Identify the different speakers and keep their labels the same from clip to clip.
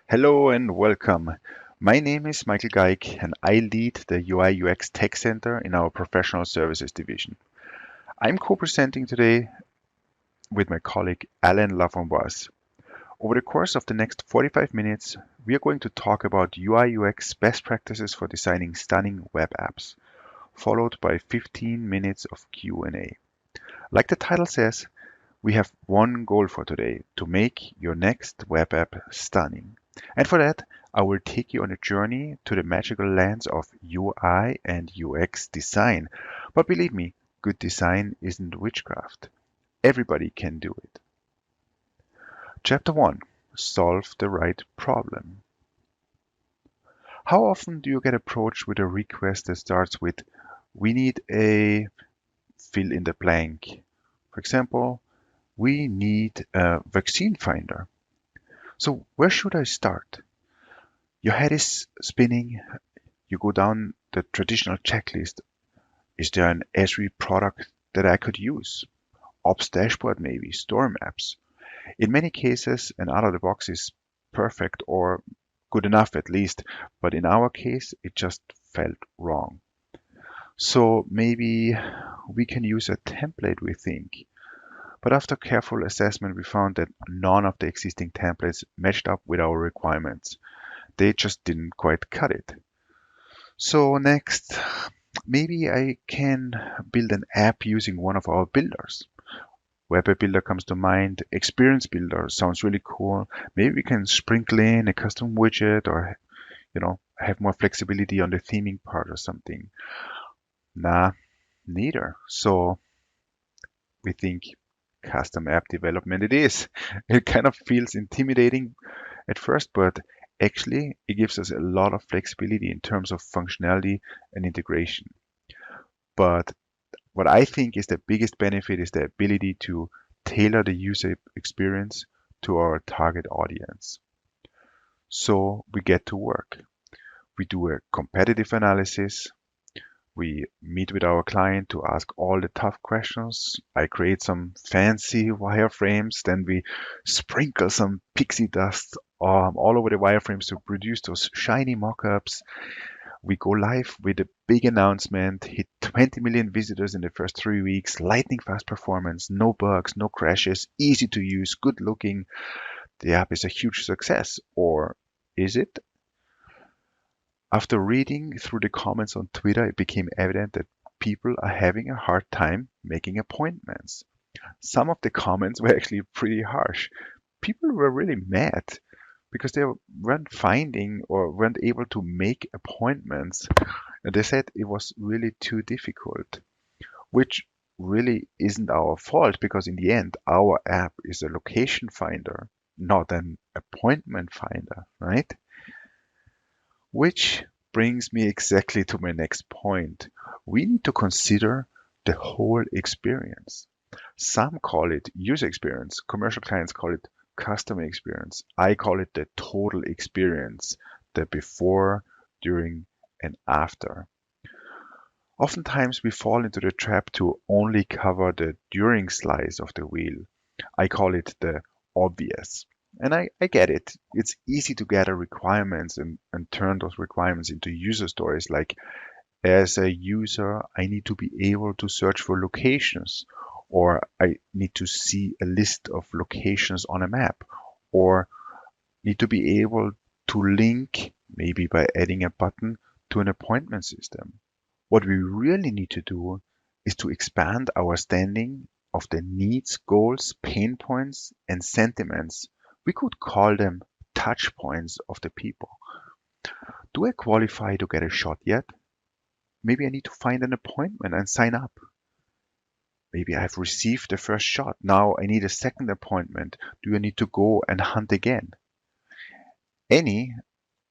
Speaker 1: Hello and welcome. My name is Michael Geig and I lead the UI UX Tech Center in our Professional Services division. I'm co-presenting today with my colleague Alain Laframboise. Over the course of the next 45 minutes, we are going to talk about UI UX best practices for designing stunning web apps, followed by 15 minutes of Q&A. Like the title says, we have one goal for today: to make your next web app stunning. And for that, I will take you on a journey to the magical lands of UI and UX design. But believe me, good design isn't witchcraft. Everybody can do it. Chapter 1: Solve the right problem. How often do you get approached with a request that starts with, "We need a fill in the blank"? For example, "We need a vaccine finder." So where should I start? Your head is spinning. You go down the traditional checklist. Is there an Esri product that I could use? Ops dashboard maybe, store maps. In many cases, an out of the box is perfect or good enough at least, but in our case, it just felt wrong. So maybe we can use a template, we think. But after careful assessment, we found that none of the existing templates matched up with our requirements. They just didn't quite cut it. So next, maybe I can build an app using one of our builders. Web app builder comes to mind. Experience builder sounds really cool. Maybe we can sprinkle in a custom widget or, have more flexibility on the theming part or something. Nah, neither. So we think custom app development it is. It kind of feels intimidating at first, but actually it gives us a lot of flexibility in terms of functionality and integration. But what I think is the biggest benefit is the ability to tailor the user experience to our target audience. So we get to work. We do a competitive analysis. We meet with our client to ask all the tough questions. I create some fancy wireframes. Then we sprinkle some pixie dust all over the wireframes to produce those shiny mockups. We go live with a big announcement, hit 20 million visitors in the first 3 weeks, lightning fast performance, no bugs, no crashes, easy to use, good looking. The app is a huge success. Or is it? After reading through the comments on Twitter, it became evident that people are having a hard time making appointments. Some of the comments were actually pretty harsh. People were really mad because they weren't finding or weren't able to make appointments. And they said it was really too difficult, which really isn't our fault because in the end, our app is a location finder, not an appointment finder, right? Which brings me exactly to my next point. We need to consider the whole experience. Some call it user experience, commercial clients call it customer experience. I call it the total experience, the before, during, and after. Oftentimes we fall into the trap to only cover the during slice of the wheel. I call it the obvious. And I get it. It's easy to gather requirements and turn those requirements into user stories. Like, as a user, I need to be able to search for locations, or I need to see a list of locations on a map, or need to be able to link, maybe by adding a button, to an appointment system. What we really need to do is to expand our standing of the needs, goals, pain points, and sentiments. We could call them touch points of the people. Do I qualify to get a shot yet? Maybe I need to find an appointment and sign up. Maybe I've received the first shot. Now I need a second appointment. Do I need to go and hunt again? Any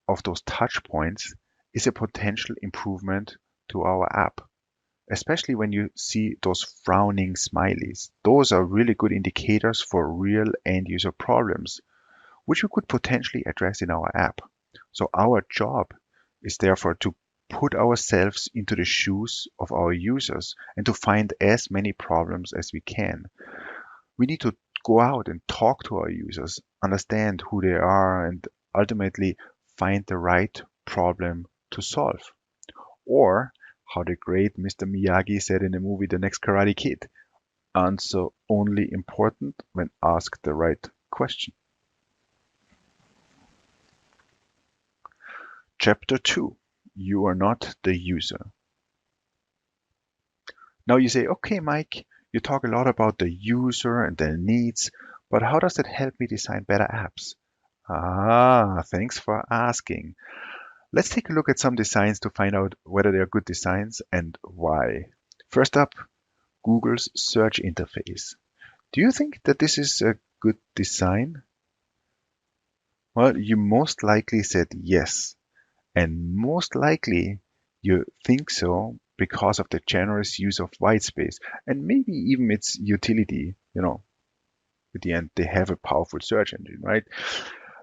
Speaker 1: of those touch points is a potential improvement to our app, especially when you see those frowning smileys. Those are really good indicators for real end user problems, which we could potentially address in our app. So our job is therefore to put ourselves into the shoes of our users and to find as many problems as we can. We need to go out and talk to our users, understand who they are, and ultimately find the right problem to solve. Or, how the great Mr. Miyagi said in the movie The Next Karate Kid, answer only important when asked the right question. Chapter 2. You are not the user. Now you say, okay, Mike, you talk a lot about the user and their needs, but how does that help me design better apps? Thanks for asking. Let's take a look at some designs to find out whether they are good designs and why. First up, Google's search interface. Do you think that this is a good design? Well, you most likely said yes. And most likely you think so because of the generous use of white space and maybe even its utility. At the end, they have a powerful search engine, right?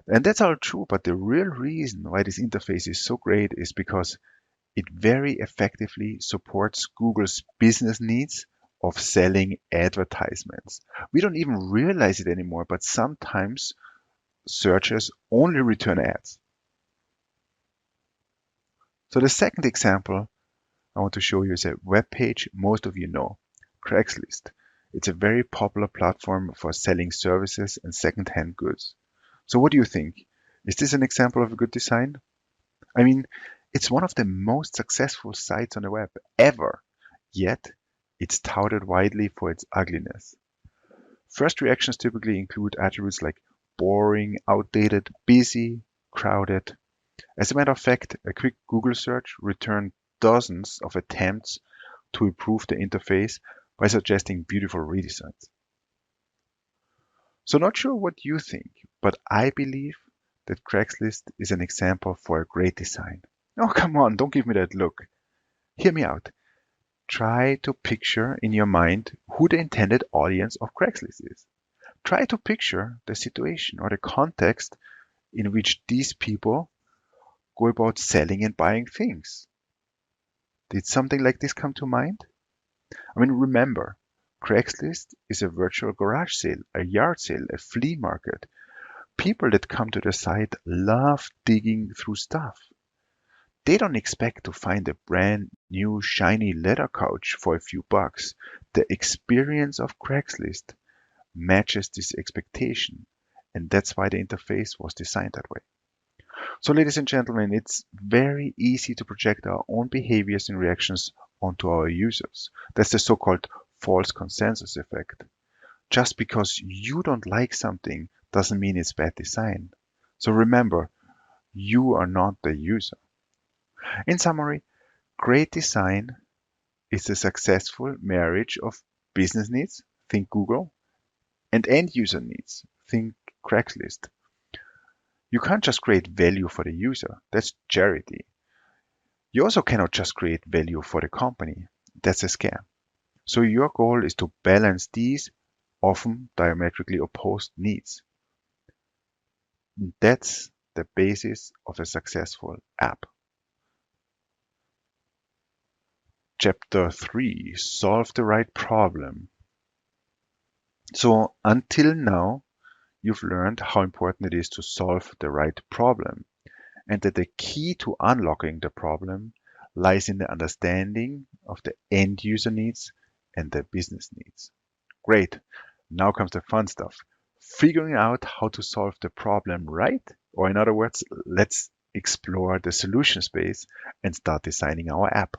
Speaker 1: And that's all true, but the real reason why this interface is so great is because it very effectively supports Google's business needs of selling advertisements. We don't even realize it anymore, but sometimes searchers only return ads. So the second example I want to show you is a web page most of you know, Craigslist. It's a very popular platform for selling services and second-hand goods. So what do you think? Is this an example of a good design? I mean, it's one of the most successful sites on the web ever, yet it's touted widely for its ugliness. First reactions typically include attributes like boring, outdated, busy, crowded. As a matter of fact, a quick Google search returned dozens of attempts to improve the interface by suggesting beautiful redesigns. So not sure what you think, but I believe that Craigslist is an example for a great design. Oh, come on, don't give me that look. Hear me out. Try to picture in your mind who the intended audience of Craigslist is. Try to picture the situation or the context in which these people go about selling and buying things. Did something like this come to mind? I mean, remember, Craigslist is a virtual garage sale, a yard sale, a flea market. People that come to the site love digging through stuff. They don't expect to find a brand new shiny leather couch for a few bucks. The experience of Craigslist matches this expectation, and that's why the interface was designed that way. So, ladies and gentlemen, it's very easy to project our own behaviors and reactions onto our users. That's the so-called false consensus effect. Just because you don't like something doesn't mean it's bad design. So remember, you are not the user. In summary, great design is a successful marriage of business needs, think Google, and end user needs, think Craigslist. You can't just create value for the user, that's charity. You also cannot just create value for the company, that's a scam. So your goal is to balance these often diametrically opposed needs. That's the basis of a successful app. Chapter 3. Solve the right problem. So until now, you've learned how important it is to solve the right problem, and that the key to unlocking the problem lies in the understanding of the end user needs and the business needs. Great. Now comes the fun stuff. Figuring out how to solve the problem right, or in other words, let's explore the solution space and start designing our app.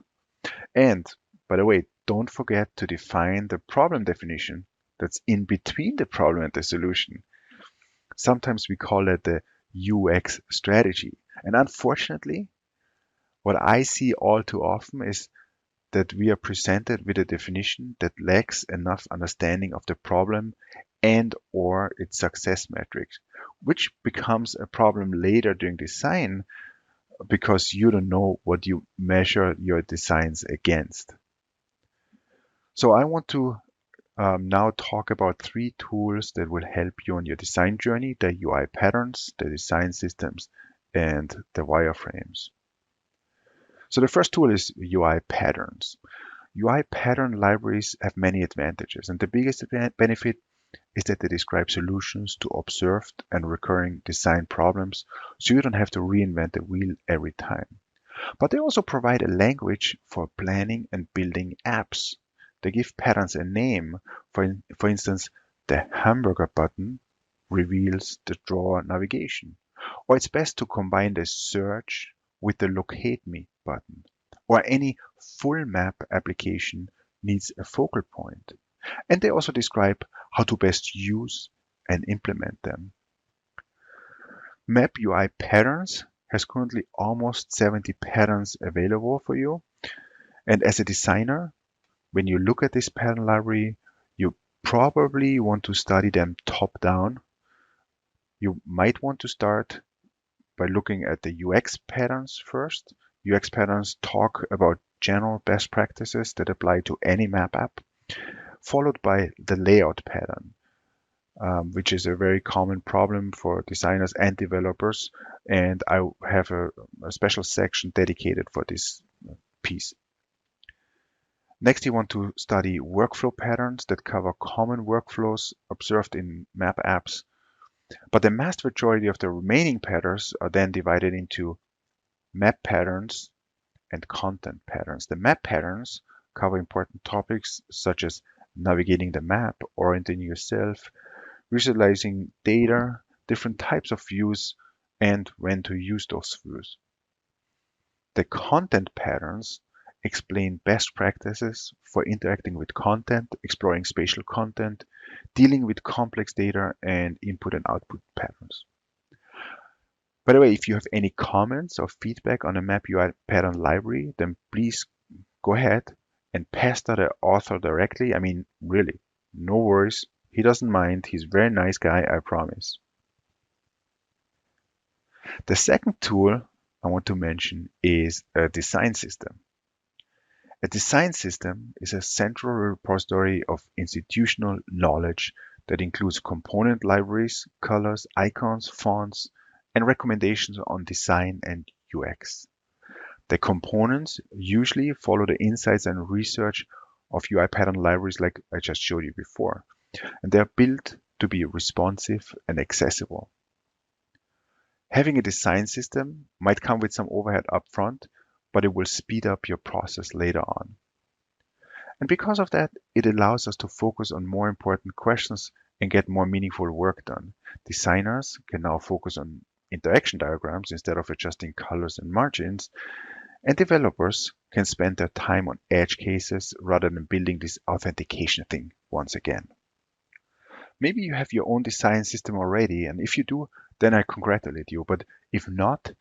Speaker 1: And by the way, don't forget to define the problem definition that's in between the problem and the solution. Sometimes we call it the UX strategy. And unfortunately, what I see all too often is that we are presented with a definition that lacks enough understanding of the problem and or its success metrics, which becomes a problem later during design because you don't know what you measure your designs against. So I want to now talk about 3 tools that will help you on your design journey: the UI patterns, the design systems, and the wireframes. So the first tool is UI patterns. UI pattern libraries have many advantages, and the biggest benefit is that they describe solutions to observed and recurring design problems, so you don't have to reinvent the wheel every time. But they also provide a language for planning and building apps. They give patterns a name. For instance, the hamburger button reveals the drawer navigation. Or it's best to combine the search with the locate me button. Or any full map application needs a focal point. And they also describe how to best use and implement them. Map UI Patterns has currently almost 70 patterns available for you. And as a designer, when you look at this pattern library, you probably want to study them top down. You might want to start by looking at the UX patterns first. UX patterns talk about general best practices that apply to any map app, followed by the layout pattern, which is a very common problem for designers and developers. And I have a special section dedicated for this piece. Next, you want to study workflow patterns that cover common workflows observed in map apps. But the vast majority of the remaining patterns are then divided into map patterns and content patterns. The map patterns cover important topics such as navigating the map, orienting yourself, visualizing data, different types of views, and when to use those views. The content patterns explain best practices for interacting with content, exploring spatial content, dealing with complex data, and input and output patterns. By the way, if you have any comments or feedback on the Map UI pattern library, then please go ahead and pester the author directly. I mean, really, no worries. He doesn't mind. He's a very nice guy, I promise. The second tool I want to mention is a design system. A design system is a central repository of institutional knowledge that includes component libraries, colors, icons, fonts, and recommendations on design and UX. The components usually follow the insights and research of UI pattern libraries like I just showed you before, and they are built to be responsive and accessible. Having a design system might come with some overhead upfront, but it will speed up your process later on. And because of that, it allows us to focus on more important questions and get more meaningful work done. Designers can now focus on interaction diagrams instead of adjusting colors and margins, and developers can spend their time on edge cases rather than building this authentication thing once again. Maybe you have your own design system already, and if you do, then I congratulate you. But if not,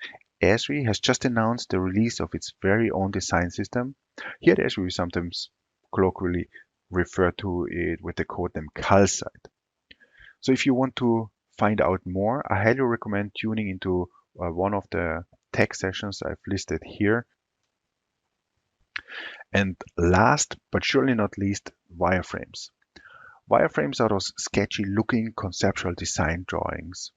Speaker 1: Esri has just announced the release of its very own design system. Here at Esri, we sometimes colloquially refer to it with the code name Calcite. So if you want to find out more, I highly recommend tuning into one of the tech sessions I've listed here. And last but surely not least, wireframes. Wireframes are those sketchy looking conceptual design drawings.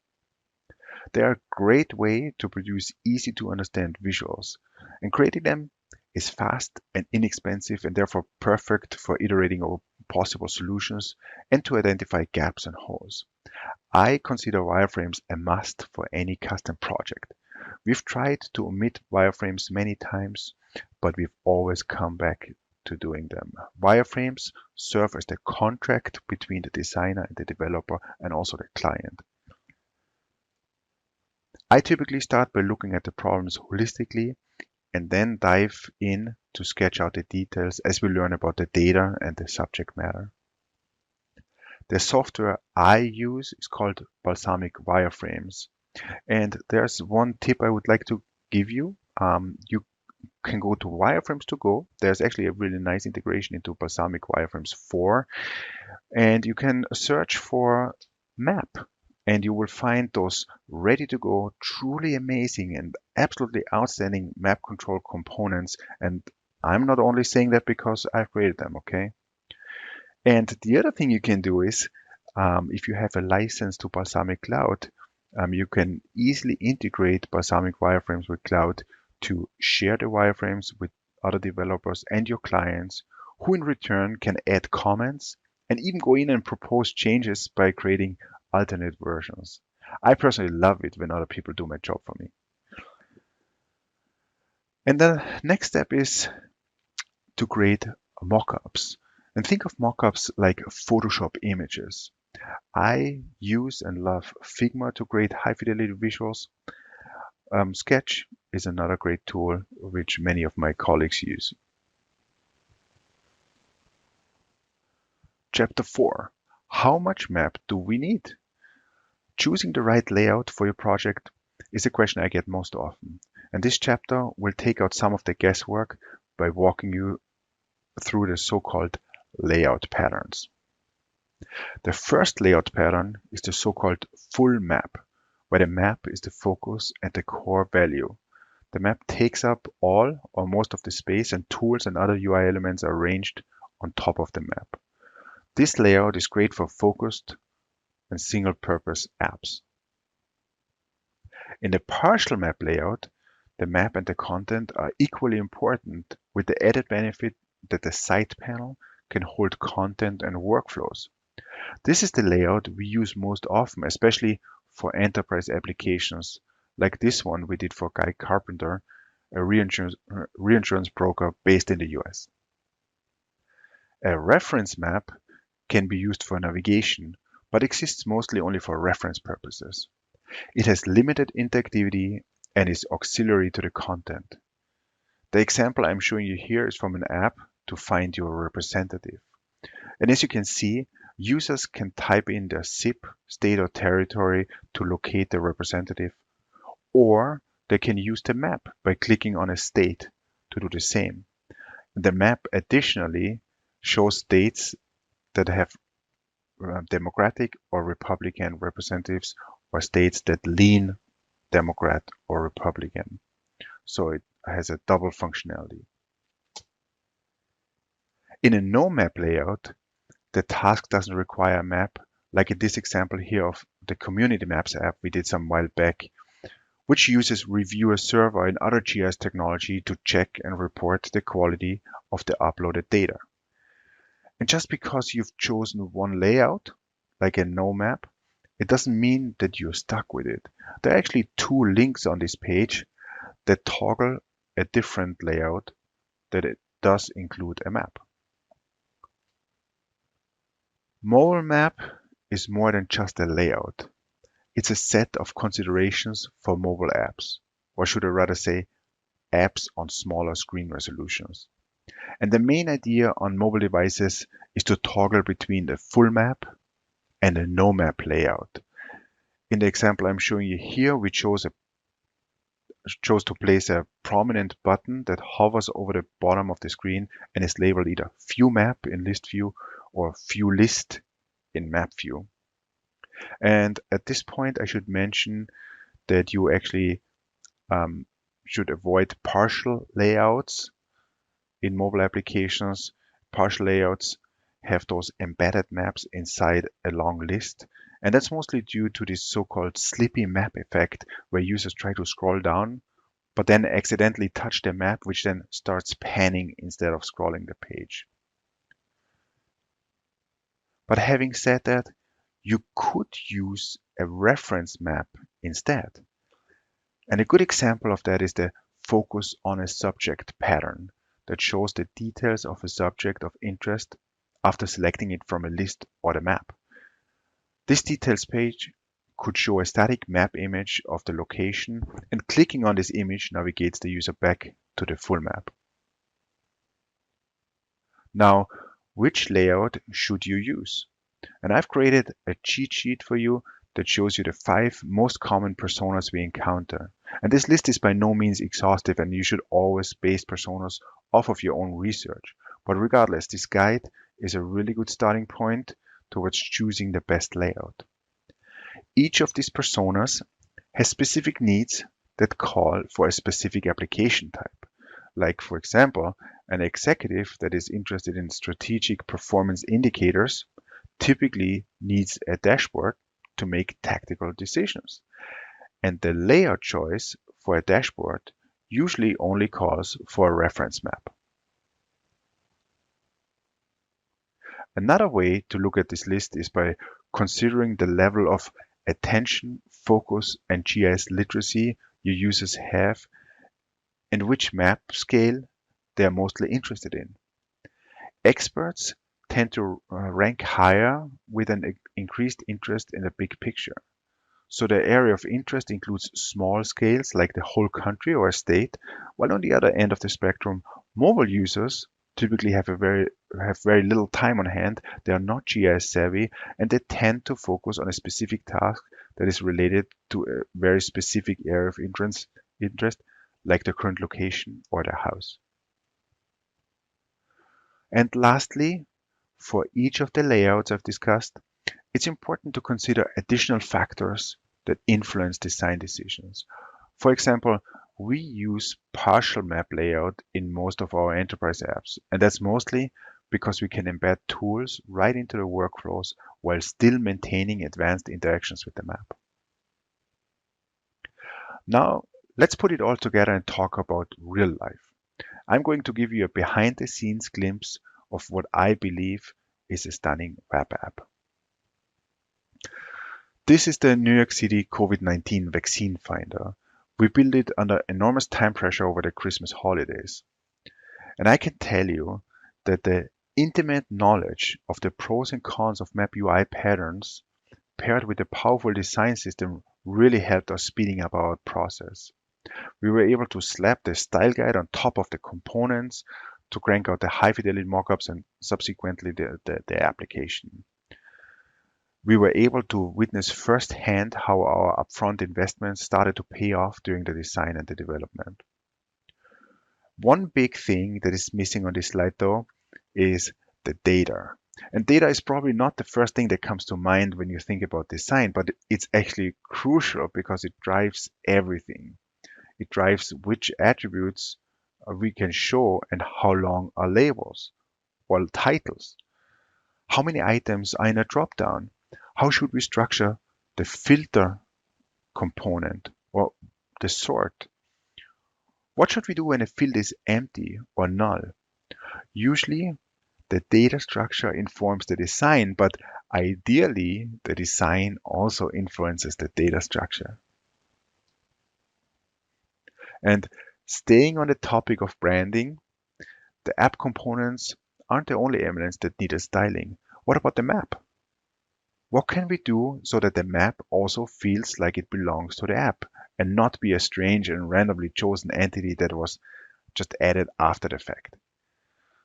Speaker 1: They are a great way to produce easy to understand visuals, and creating them is fast and inexpensive and therefore perfect for iterating over possible solutions and to identify gaps and holes. I consider wireframes a must for any custom project. We've tried to omit wireframes many times, but we've always come back to doing them. Wireframes serve as the contract between the designer and the developer and also the client. I typically start by looking at the problems holistically and then dive in to sketch out the details as we learn about the data and the subject matter. The software I use is called Balsamiq Wireframes. And there's one tip I would like to give you. You can go to Wireframes to go. There's actually a really nice integration into Balsamiq Wireframes 4. And you can search for map. And you will find those ready to go, truly amazing and absolutely outstanding map control components. And I'm not only saying that because I've created them, okay? And the other thing you can do is, if you have a license to Balsamiq Cloud, you can easily integrate Balsamiq Wireframes with Cloud to share the wireframes with other developers and your clients, who in return can add comments and even go in and propose changes by creating alternate versions. I personally love it when other people do my job for me. And the next step is to create mockups. And think of mockups like Photoshop images. I use and love Figma to create high fidelity visuals. Sketch is another great tool which many of my colleagues use. Chapter 4. How much map do we need? Choosing the right layout for your project is a question I get most often. And this chapter will take out some of the guesswork by walking you through the so-called layout patterns. The first layout pattern is the so-called full map, where the map is the focus and the core value. The map takes up all or most of the space, and tools and other UI elements are arranged on top of the map. This layout is great for focused and single-purpose apps. In the partial map layout, the map and the content are equally important, with the added benefit that the side panel can hold content and workflows. This is the layout we use most often, especially for enterprise applications like this one we did for Guy Carpenter, a reinsurance broker based in the US. A reference map can be used for navigation, but exists mostly only for reference purposes. It has limited interactivity and is auxiliary to the content. The example I'm showing you here is from an app to find your representative. And as you can see, users can type in their zip, state, or territory to locate the representative, or they can use the map by clicking on a state to do the same. The map additionally shows states that have Democratic or Republican representatives, or states that lean Democrat or Republican. So it has a double functionality. In a no map layout, the task doesn't require a map, like in this example here of the Community Maps app we did some while back, which uses reviewer server and other GIS technology to check and report the quality of the uploaded data. And just because you've chosen one layout, like a no map, it doesn't mean that you're stuck with it. There are actually two links on this page that toggle a different layout that it does include a map. Mobile map is more than just a layout. It's a set of considerations for mobile apps, or should I rather say apps on smaller screen resolutions. And the main idea on mobile devices is to toggle between the full map and a no map layout. In the example I'm showing you here, we chose to place a prominent button that hovers over the bottom of the screen and is labeled either View Map in List View or View List in Map View. And at this point, I should mention that you actually should avoid partial layouts in mobile applications. Partial layouts have those embedded maps inside a long list. And that's mostly due to this so-called slippy map effect, where users try to scroll down, but then accidentally touch the map, which then starts panning instead of scrolling the page. But having said that, you could use a reference map instead. And a good example of that is the focus on a subject pattern that shows the details of a subject of interest after selecting it from a list or the map. This details page could show a static map image of the location, and clicking on this image navigates the user back to the full map. Now, which layout should you use? And I've created a cheat sheet for you that shows you the 5 most common personas we encounter. And this list is by no means exhaustive, and you should always base personas off of your own research. But regardless, this guide is a really good starting point towards choosing the best layout. Each of these personas has specific needs that call for a specific application type. Like, for example, an executive that is interested in strategic performance indicators typically needs a dashboard to make tactical decisions. And the layout choice for a dashboard usually only calls for a reference map. Another way to look at this list is by considering the level of attention, focus, and GIS literacy your users have and which map scale they are mostly interested in. Experts tend to rank higher with an increased interest in the big picture. So the area of interest includes small scales like the whole country or a state, while on the other end of the spectrum, mobile users typically have very little time on hand. They are not GIS savvy, and they tend to focus on a specific task that is related to a very specific area of interest like the current location or the house. And lastly, for each of the layouts I've discussed, it's important to consider additional factors that influence design decisions. For example, we use partial map layout in most of our enterprise apps, and that's mostly because we can embed tools right into the workflows while still maintaining advanced interactions with the map. Now, let's put it all together and talk about real life. I'm going to give you a behind the scenes glimpse of what I believe is a stunning web app. This is the New York City COVID-19 vaccine finder. We built it under enormous time pressure over the Christmas holidays. And I can tell you that the intimate knowledge of the pros and cons of map UI patterns paired with a powerful design system really helped us speeding up our process. We were able to slap the style guide on top of the components to crank out the high fidelity mockups and subsequently the application. We were able to witness firsthand how our upfront investments started to pay off during the design and the development. One big thing that is missing on this slide though is the data. And data is probably not the first thing that comes to mind when you think about design, but it's actually crucial because it drives everything. It drives which attributes we can show and how long are labels or titles. How many items are in a dropdown? How should we structure the filter component or the sort? What should we do when a field is empty or null? Usually, the data structure informs the design, but ideally, the design also influences the data structure. And staying on the topic of branding, the app components aren't the only elements that need a styling. What about the map? What can we do so that the map also feels like it belongs to the app and not be a strange and randomly chosen entity that was just added after the fact?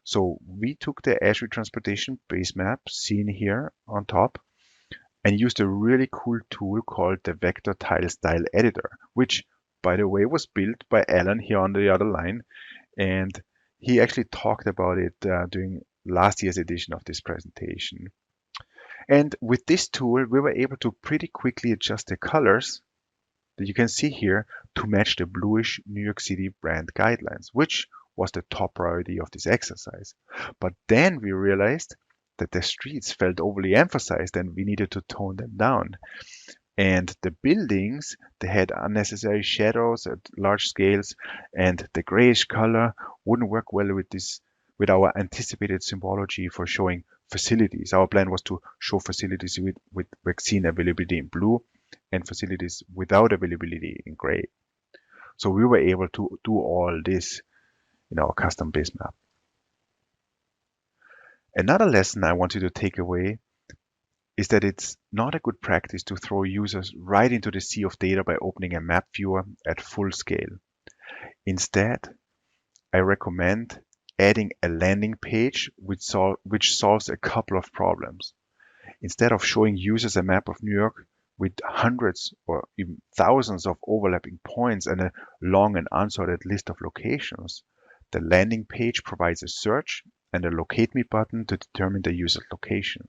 Speaker 1: So we took the Esri transportation base map seen here on top and used a really cool tool called the Vector Tile Style Editor, which, by the way, was built by Alan here on the other line. And he actually talked about it during last year's edition of this presentation. And with this tool, we were able to pretty quickly adjust the colors that you can see here to match the bluish New York City brand guidelines, which was the top priority of this exercise. But then we realized that the streets felt overly emphasized and we needed to tone them down. And the buildings, they had unnecessary shadows at large scales, and the grayish color wouldn't work well with our anticipated symbology for showing facilities. Our plan was to show facilities with vaccine availability in blue and facilities without availability in gray. So we were able to do all this in our custom base map. Another lesson I want you to take away is that it's not a good practice to throw users right into the sea of data by opening a map viewer at full scale. Instead, I recommend adding a landing page which solves a couple of problems. Instead of showing users a map of New York with hundreds or even thousands of overlapping points and a long and unsorted list of locations, the landing page provides a search and a locate me button to determine the user's location.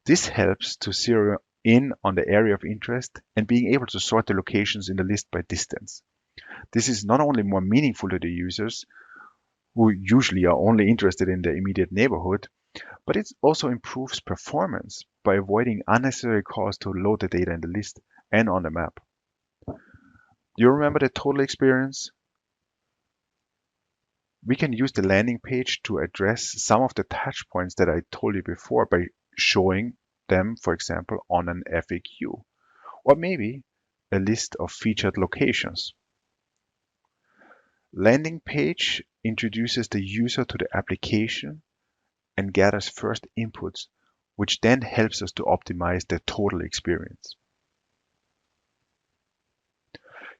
Speaker 1: This helps to zero in on the area of interest and being able to sort the locations in the list by distance. This is not only more meaningful to the users, who usually are only interested in the immediate neighborhood, but it also improves performance by avoiding unnecessary calls to load the data in the list and on the map. Do you remember the total experience? We can use the landing page to address some of the touch points that I told you before by showing them, for example, on an FAQ, or maybe a list of featured locations. Landing page introduces the user to the application and gathers first inputs, which then helps us to optimize the total experience.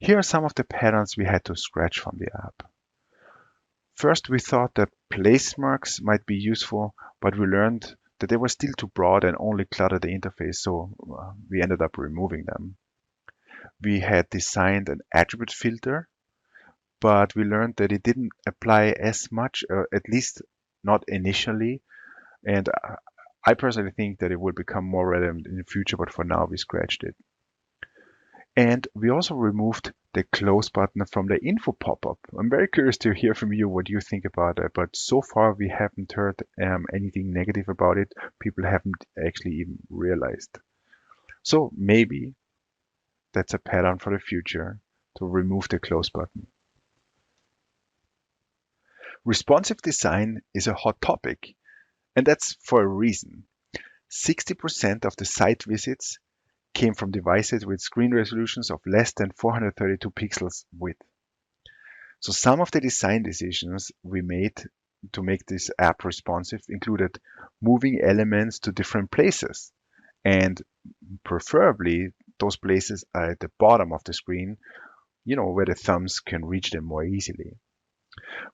Speaker 1: Here are some of the patterns we had to scratch from the app. First, we thought that place marks might be useful, but we learned that they were still too broad and only cluttered the interface, so we ended up removing them. We had designed an attribute filter, but we learned that it didn't apply as much, at least not initially. And I personally think that it will become more relevant in the future, but for now we scratched it. And we also removed the close button from the info pop-up. I'm very curious to hear from you what you think about it, but so far we haven't heard anything negative about it. People haven't actually even realized. So maybe that's a pattern for the future to remove the close button. Responsive design is a hot topic, and that's for a reason. 60% of the site visits came from devices with screen resolutions of less than 432 pixels width. So some of the design decisions we made to make this app responsive included moving elements to different places, and preferably those places are at the bottom of the screen, where the thumbs can reach them more easily.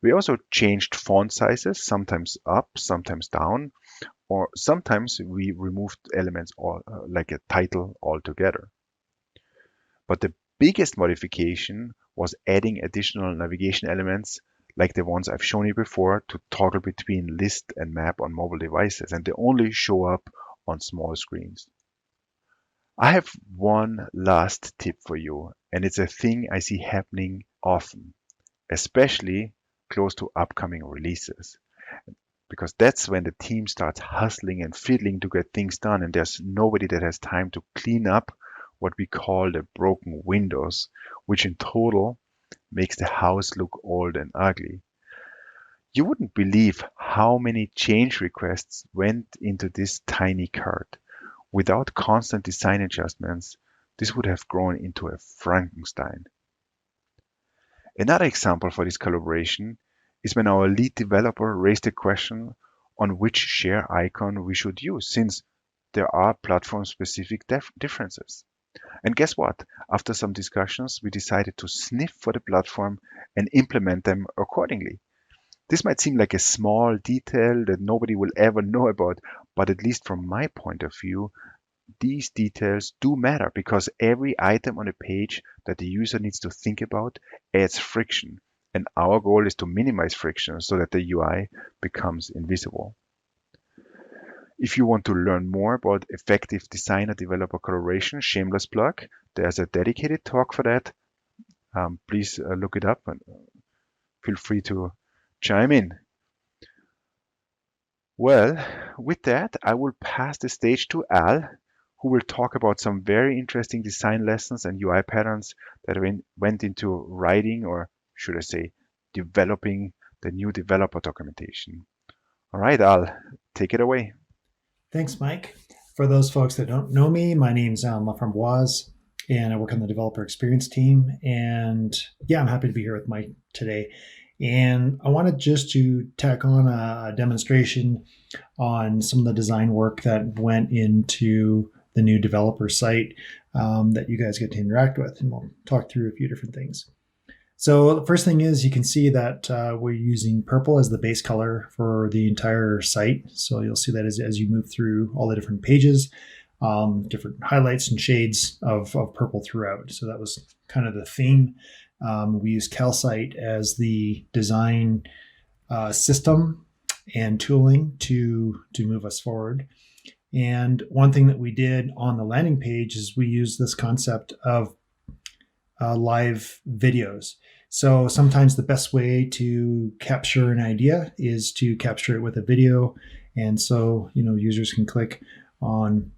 Speaker 1: We also changed font sizes, sometimes up, sometimes down, or sometimes we removed elements like a title altogether. But the biggest modification was adding additional navigation elements like the ones I've shown you before to toggle between list and map on mobile devices, and they only show up on small screens. I have one last tip for you, and it's a thing I see happening often, especially close to upcoming releases, because that's when the team starts hustling and fiddling to get things done, and there's nobody that has time to clean up what we call the broken windows, which in total makes the house look old and ugly. You wouldn't believe how many change requests went into this tiny cart. Without constant design adjustments, this would have grown into a Frankenstein. Another example for this collaboration is when our lead developer raised a question on which share icon we should use, since there are platform-specific differences. And guess what? After some discussions, we decided to sniff for the platform and implement them accordingly. This might seem like a small detail that nobody will ever know about, but at least from my point of view, these details do matter because every item on a page that the user needs to think about adds friction. And our goal is to minimize friction so that the UI becomes invisible. If you want to learn more about effective designer-developer collaboration, shameless plug, there's a dedicated talk for that. Please look it up and feel free to chime in. Well, with that, I will pass the stage to Al, who will talk about some very interesting design lessons and UI patterns that went into writing, or should I say, developing the new developer documentation. All right, Al, take it away.
Speaker 2: Thanks, Mike. For those folks that don't know me, my name's Alan Laframboise, and I work on the developer experience team. And yeah, I'm happy to be here with Mike today. And I wanted just to tack on a demonstration on some of the design work that went into the new developer site that you guys get to interact with. And we'll talk through a few different things. So the first thing is you can see that we're using purple as the base color for the entire site. So you'll see that as you move through all the different pages, different highlights and shades of purple throughout. So that was kind of the theme. We use Calcite as the design system and tooling to move us forward. And one thing that we did on the landing page is we used this concept of live videos. So sometimes the best way to capture an idea is to capture it with a video. And so, users can click on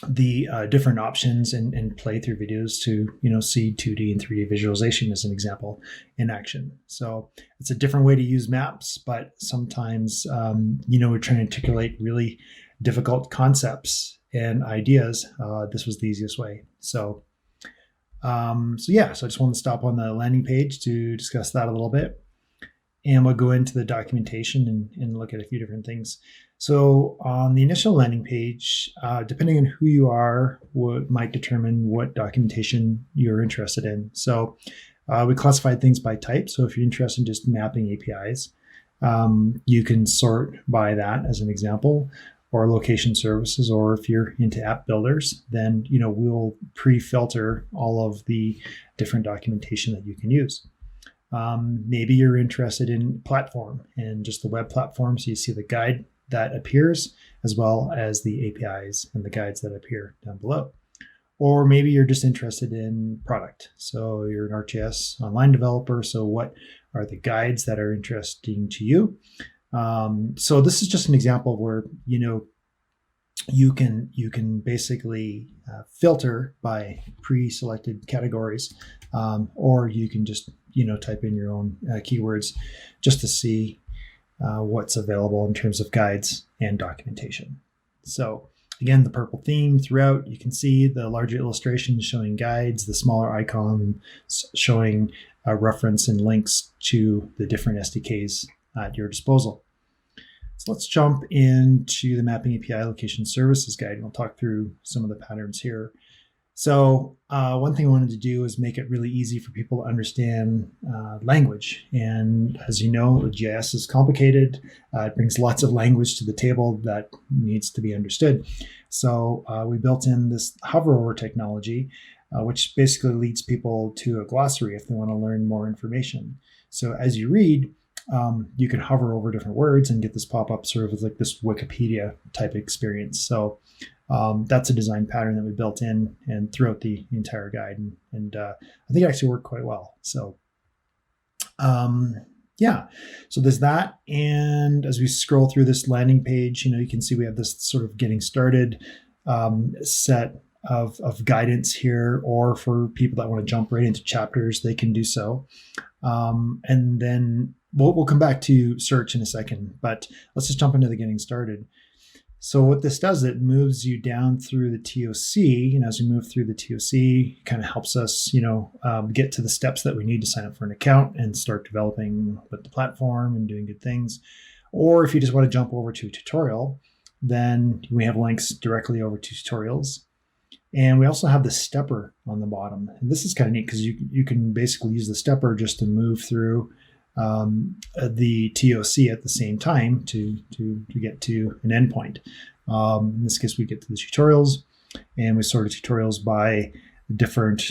Speaker 2: the different options and play through videos to see 2D and 3D visualization as an example in action. So it's a different way to use maps, but sometimes we're trying to articulate really difficult concepts and ideas. This was the easiest way. So yeah, so I just want to stop on the landing page to discuss that a little bit. And we'll go into the documentation and look at a few different things. So on the initial landing page, depending on who you are, might determine what documentation you're interested in. So we classified things by type. So if you're interested in just mapping APIs, you can sort by that as an example, or location services, or if you're into app builders, then we'll pre-filter all of the different documentation that you can use. Maybe you're interested in platform and just the web platform, so you see the guide that appears as well as the APIs and the guides that appear down below. Or maybe you're just interested in product, so you're an ArcGIS online developer, so what are the guides that are interesting to you? So this is just an example where you can basically filter by pre-selected categories, or you can just type in your own keywords just to see what's available in terms of guides and documentation. So again, the purple theme throughout, you can see the larger illustrations showing guides, the smaller icon showing a reference and links to the different SDKs at your disposal. So let's jump into the Mapping API Location Services guide, and we'll talk through some of the patterns here. So one thing I wanted to do is make it really easy for people to understand language. And as you know, GIS is complicated. It brings lots of language to the table that needs to be understood. So we built in this hover over technology, which basically leads people to a glossary if they want to learn more information. So as you read, you can hover over different words and get this pop-up sort of like this Wikipedia type experience. So that's a design pattern that we built in and throughout the entire guide, and I think it actually worked quite well. So yeah, so there's that. And as we scroll through this landing page, you can see we have this sort of getting started set of guidance here, or for people that want to jump right into chapters, they can do so. And then we'll come back to search in a second, but let's just jump into the getting started. So what this does, it moves you down through the TOC. As we move through the TOC, it kind of helps us, get to the steps that we need to sign up for an account and start developing with the platform and doing good things. Or if you just want to jump over to a tutorial, then we have links directly over to tutorials. And we also have the stepper on the bottom. And this is kind of neat because you can basically use the stepper just to move through the TOC at the same time to get to an endpoint. In this case, we get to the tutorials, and we sort of tutorials by different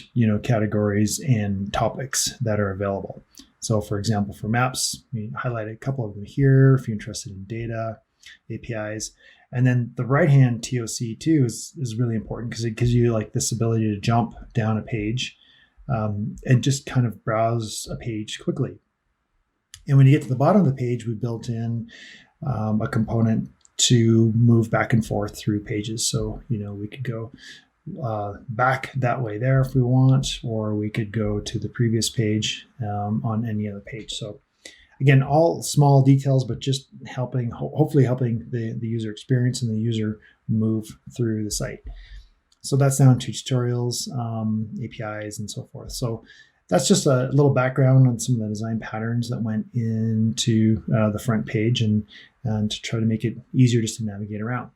Speaker 2: categories and topics that are available. So for example, for maps, we highlight a couple of them here if you're interested in data, APIs. And then the right-hand TOC too is really important because it gives you like this ability to jump down a page and just kind of browse a page quickly. And when you get to the bottom of the page, we built in a component to move back and forth through pages. So, we could go back that way there if we want, or we could go to the previous page on any other page. So again, all small details, but just hopefully helping the user experience and the user move through the site. So that's down to tutorials, APIs, and so forth. So that's just a little background on some of the design patterns that went into the front page and to try to make it easier just to navigate around.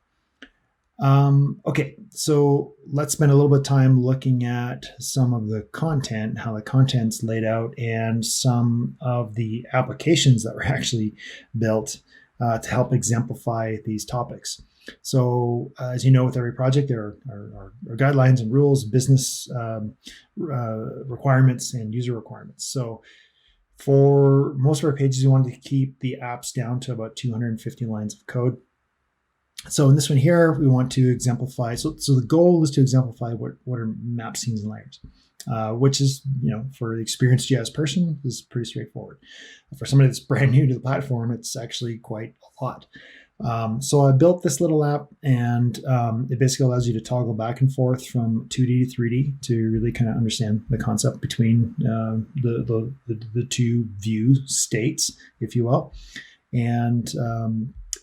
Speaker 2: Okay, so let's spend a little bit of time looking at some of the content, how the content's laid out, and some of the applications that were actually built to help exemplify these topics. So as you know, with every project, there are guidelines and rules, business requirements, and user requirements. So for most of our pages, we wanted to keep the apps down to about 250 lines of code. So in this one here, we want to exemplify. So the goal is to exemplify what are map scenes and layers, which is, for the experienced GIS person, is pretty straightforward. For somebody that's brand new to the platform, it's actually quite a lot. So I built this little app, and it basically allows you to toggle back and forth from 2D to 3D to really kind of understand the concept between the two view states, if you will. And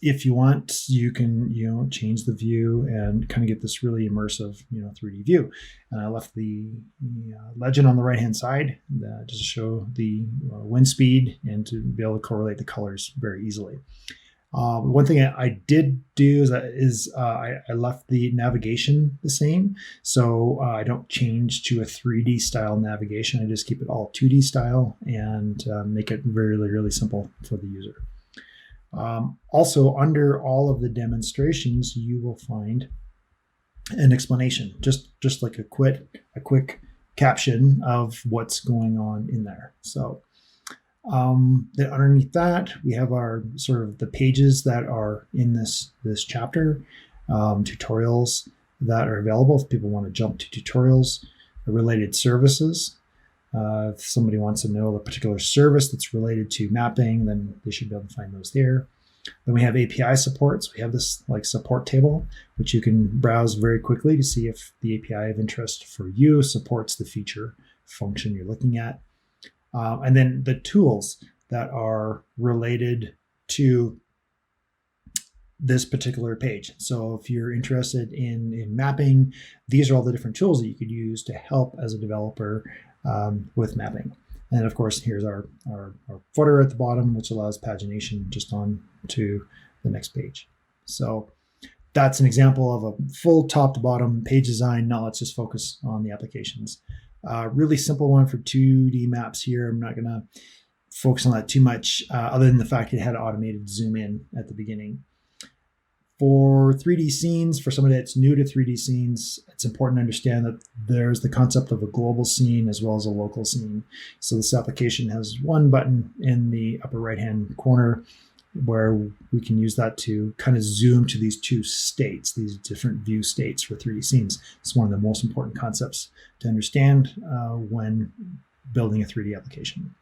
Speaker 2: if you want, you can change the view and kind of get this really immersive 3D view. And I left the legend on the right hand side just to show the wind speed and to be able to correlate the colors very easily. One thing I did do is I left the navigation the same. So I don't change to a 3D style navigation. I just keep it all 2D style and make it really, really simple for the user. Also, under all of the demonstrations, you will find an explanation, just like a quick caption of what's going on in there. So then underneath that, we have our sort of the pages that are in this chapter, tutorials that are available if people want to jump to tutorials, related services. If somebody wants to know a particular service that's related to mapping, then they should be able to find those there. Then we have API support. So we have this like support table, which you can browse very quickly to see if the API of interest for you supports the feature function you're looking at. And then the tools that are related to this particular page. So if you're interested in mapping, these are all the different tools that you could use to help as a developer with mapping. And of course, here's our footer at the bottom, which allows pagination just on to the next page. So that's an example of a full top to bottom page design. Now let's just focus on the applications. Really simple one for 2D maps here. I'm not going to focus on that too much, other than the fact it had automated zoom in at the beginning. For 3D scenes, for somebody that's new to 3D scenes, it's important to understand that there's the concept of a global scene as well as a local scene. So this application has one button in the upper right-hand corner where we can use that to kind of zoom to these two states, these different view states for 3D scenes. It's one of the most important concepts to understand when building a 3D application.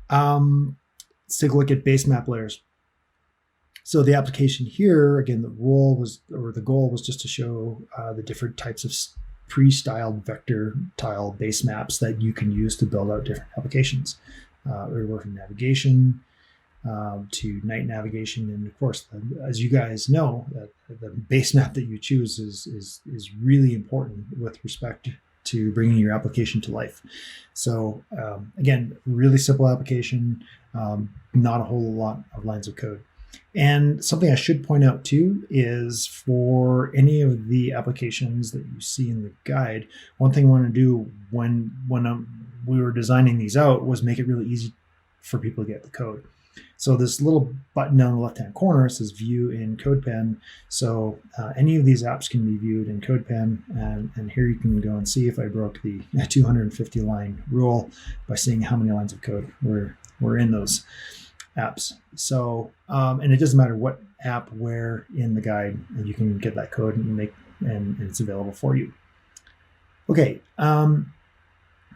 Speaker 2: Let's take a look at base map layers. So the application here, again, the goal was just to show the different types of pre-styled vector tile base maps that you can use to build out different applications. Everywhere from navigation to night navigation, and of course, as you guys know, the base map that you choose is really important with respect to bringing your application to life. So again, really simple application, not a whole lot of lines of code. And something I should point out too is for any of the applications that you see in the guide, one thing I want to do when we were designing these out was make it really easy for people to get the code. So this little button down the left-hand corner says View in CodePen. So any of these apps can be viewed in CodePen, and here you can go and see if I broke the 250-line rule by seeing how many lines of code were in those apps. So and it doesn't matter what app where in the guide, and you can get that code and it's available for you. Okay,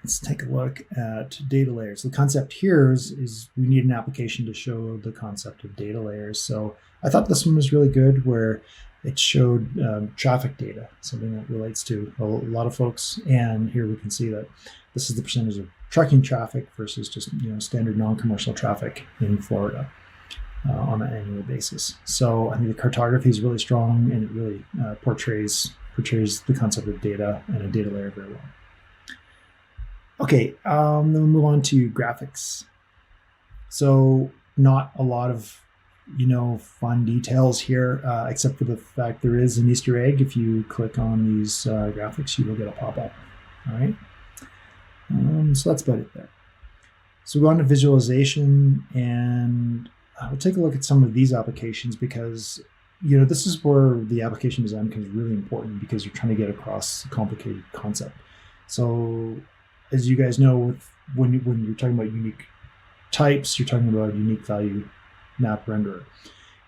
Speaker 2: let's take a look at data layers. The concept here is we need an application to show the concept of data layers. So I thought this one was really good, where it showed traffic data, something that relates to a lot of folks. And here we can see that this is the percentage of trucking traffic versus just standard non-commercial traffic in Florida on an annual basis. So I think the cartography is really strong, and it really portrays the concept of data and a data layer very well. Okay, then we'll move on to graphics. So not a lot of fun details here, except for the fact there is an Easter egg. If you click on these graphics, you will get a pop-up. All right. So that's about it there. So we go on to visualization, and we'll take a look at some of these applications, because this is where the application design becomes really important, because you're trying to get across a complicated concept. So as you guys know, when you're talking about unique types, you're talking about a unique value map renderer.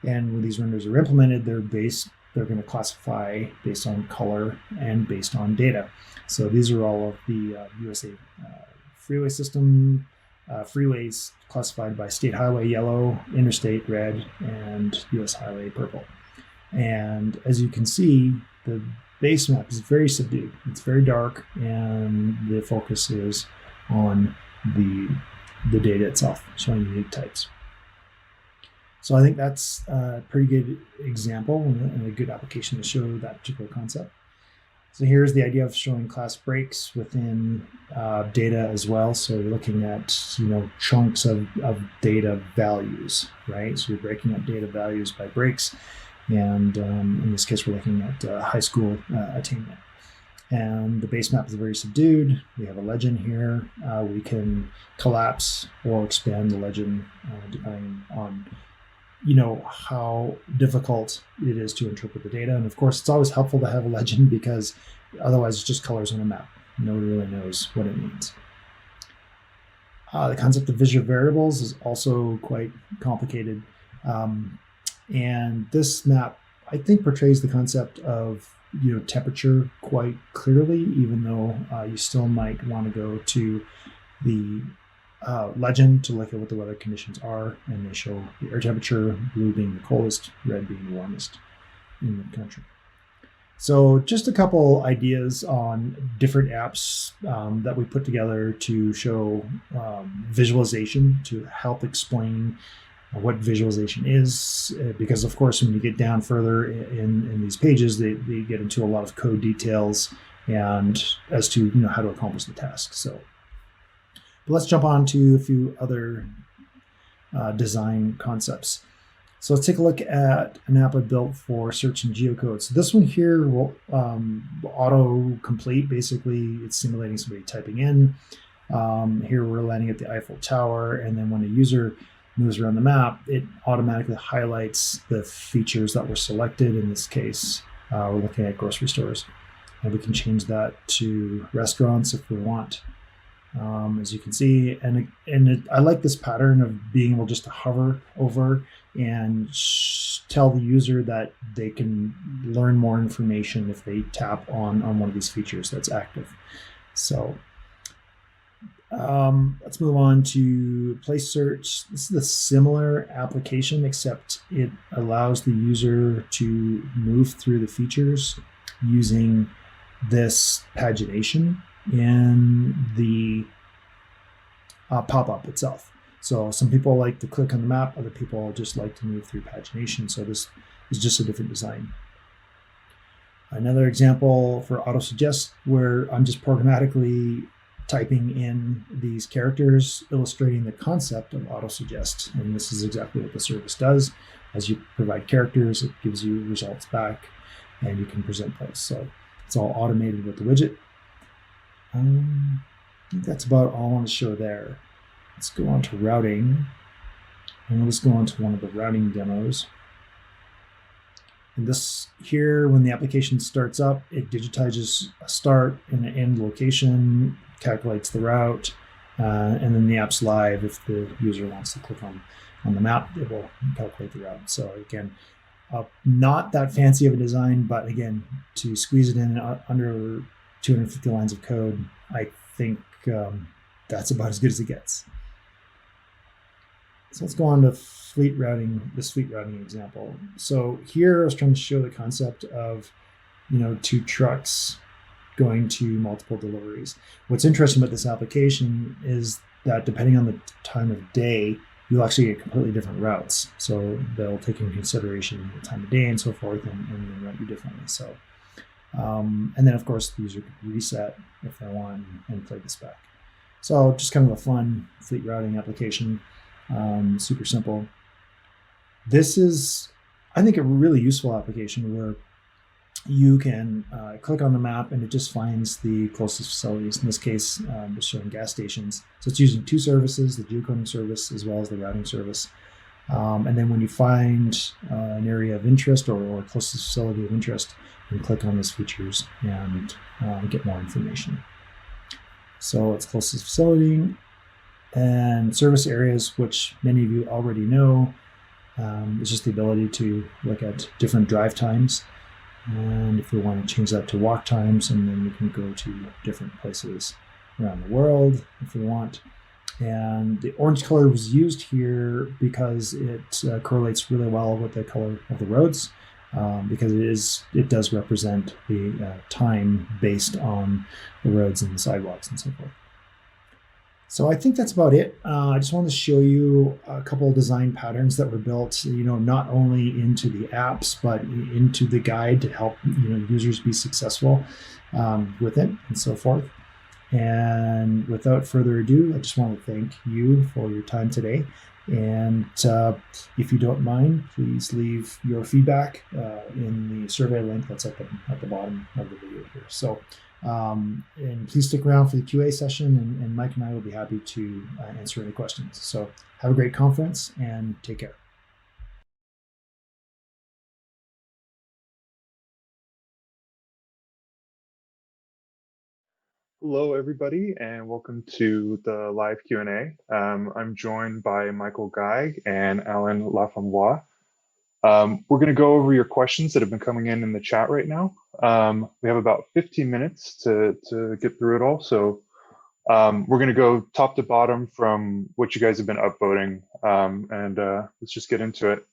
Speaker 2: And when these renders are implemented, they're going to classify based on color and based on data. So these are all of the USA freeway system freeways classified by state highway yellow, interstate red, and US highway purple. And as you can see, the base map is very subdued. It's very dark, and the focus is on the data itself, showing unique types. So I think that's a pretty good example and a good application to show that particular concept. So here's the idea of showing class breaks within data as well. So you're looking at chunks of data values, right? So you're breaking up data values by breaks, and in this case we're looking at high school attainment. And the base map is very subdued. We have a legend here. We can collapse or expand the legend depending on how difficult it is to interpret the data. And of course, it's always helpful to have a legend because otherwise it's just colors on a map. Nobody really knows what it means. The concept of visual variables is also quite complicated. And this map, I think, portrays the concept of temperature quite clearly, even though you still might want to go to the legend to look at what the weather conditions are, and they show the air temperature, blue being the coldest, red being the warmest in the country. So just a couple ideas on different apps that we put together to show visualization to help explain what visualization is, because of course when you get down further in these pages, they get into a lot of code details and as to how to accomplish the task. So let's jump on to a few other design concepts. So let's take a look at an app I built for search and geocode. So this one here will auto-complete. Basically, it's simulating somebody typing in. Here we're landing at the Eiffel Tower, and then when a user moves around the map, it automatically highlights the features that were selected. In this case, we're looking at grocery stores. And we can change that to restaurants if we want. As you can see, I like this pattern of being able just to hover over and tell the user that they can learn more information if they tap on one of these features that's active. So let's move on to place search. This is a similar application, except it allows the user to move through the features using this pagination in the pop-up itself. So some people like to click on the map, other people just like to move through pagination. So this is just a different design. Another example for auto-suggest, where I'm just programmatically typing in these characters, illustrating the concept of auto-suggest. And this is exactly what the service does. As you provide characters, it gives you results back, and you can present those. So it's all automated with the widget. I think that's about all I want to show there. Let's go on to routing, and let's go on to one of the routing demos. And this here, when the application starts up, it digitizes a start and an end location, calculates the route, and then the app's live. If the user wants to click on the map, it will calculate the route. So again, not that fancy of a design, but again, to squeeze it in under 250 lines of code, I think that's about as good as it gets. So let's go on to fleet routing, this fleet routing example. So here I was trying to show the concept of, two trucks going to multiple deliveries. What's interesting about this application is that depending on the time of day, you'll actually get completely different routes. So they'll take into consideration the time of day and so forth, and then route you differently. So, and then of course the user could reset if they want and play this back. So just kind of a fun fleet routing application, super simple. This is, I think, a really useful application where you can click on the map and it just finds the closest facilities. In this case, it's showing gas stations. So it's using two services, the geocoding service as well as the routing service. And then when you find an area of interest or closest facility of interest, you can click on those features and get more information. So it's closest facility and service areas, which many of you already know. It's just the ability to look at different drive times. And if we want to change that to walk times, and then we can go to different places around the world if we want. And the orange color was used here because it correlates really well with the color of the roads, because it does represent the time based on the roads and the sidewalks and so forth. So I think that's about it. I just wanted to show you a couple of design patterns that were built, not only into the apps but into the guide to help users be successful with it and so forth. And without further ado, I just want to thank you for your time today. And if you don't mind, please leave your feedback in the survey link that's at the bottom of the video here. So, and please stick around for the QA session, and Mike and I will be happy to answer any questions. So have a great conference and take care.
Speaker 3: Hello, everybody, and welcome to the live Q&A. I'm joined by Michael Geig and Alan Lafamboise. We're going to go over your questions that have been coming in the chat right now. We have about 15 minutes to get through it all, so we're going to go top to bottom from what you guys have been upvoting, and let's just get into it.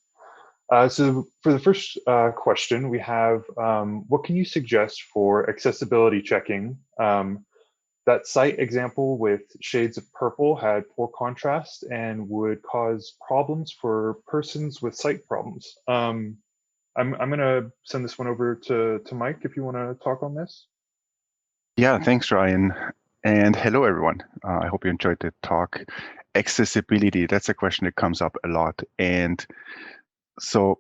Speaker 3: So for the first question, we have, what can you suggest for accessibility checking? That site example with shades of purple had poor contrast and would cause problems for persons with sight problems. I'm going to send this one over to Mike if you want to talk on this.
Speaker 1: Yeah, thanks, Ryan. And hello, everyone. I hope you enjoyed the talk. Accessibility, that's a question that comes up a lot. And so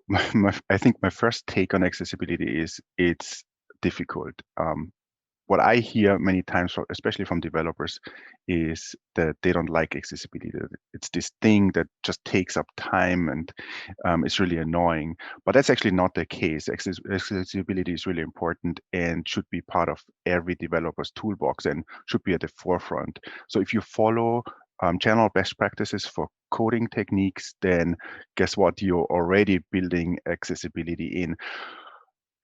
Speaker 1: I think my first take on accessibility is it's difficult. What I hear many times, especially from developers, is that they don't like accessibility. It's this thing that just takes up time and it's really annoying. But that's actually not the case. Accessibility is really important and should be part of every developer's toolbox and should be at the forefront. So if you follow general best practices for coding techniques, then guess what? You're already building accessibility in.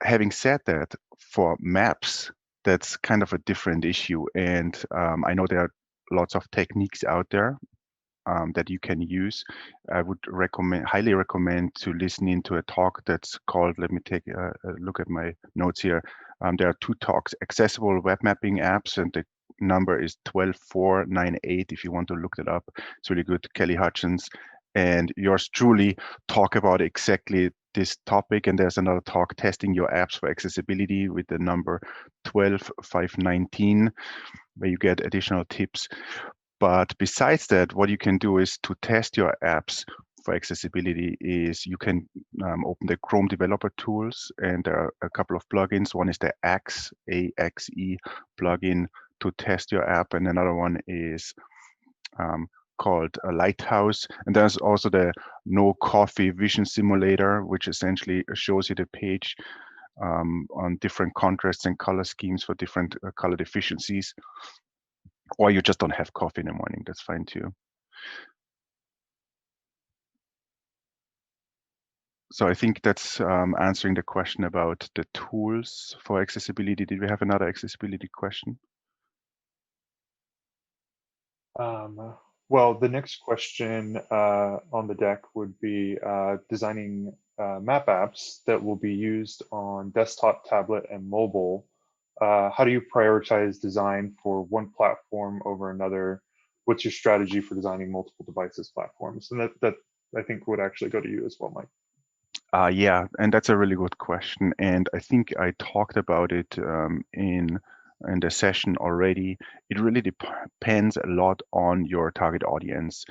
Speaker 1: Having said that, for maps, that's kind of a different issue. And I know there are lots of techniques out there that you can use. I would highly recommend to listen into a talk that's called, let me take a look at my notes here. There are two talks, accessible web mapping apps, and the number is 12498 if you want to look it up. It's really good. Kelly Hutchins and yours truly talk about exactly this topic. And there's another talk, testing your apps for accessibility, with the number 12519, where you get additional tips. But besides that, what you can do is to test your apps for accessibility is you can open the Chrome developer tools, and there are a couple of plugins. One is the AXE plugin to test your app, and another one is called a Lighthouse. And there's also the No Coffee Vision Simulator, which essentially shows you the page on different contrasts and color schemes for different color deficiencies. Or you just don't have coffee in the morning, that's fine too. So I think that's answering the question about the tools for accessibility. Did we have another accessibility question?
Speaker 3: Well, the next question on the deck would be designing map apps that will be used on desktop, tablet, and mobile. How do you prioritize design for one platform over another? What's your strategy for designing multiple devices platforms? And that I think would actually go to you as well, Mike.
Speaker 1: Yeah, and that's a really good question. And I think I talked about it in the session already. It really depends a lot on your target audience.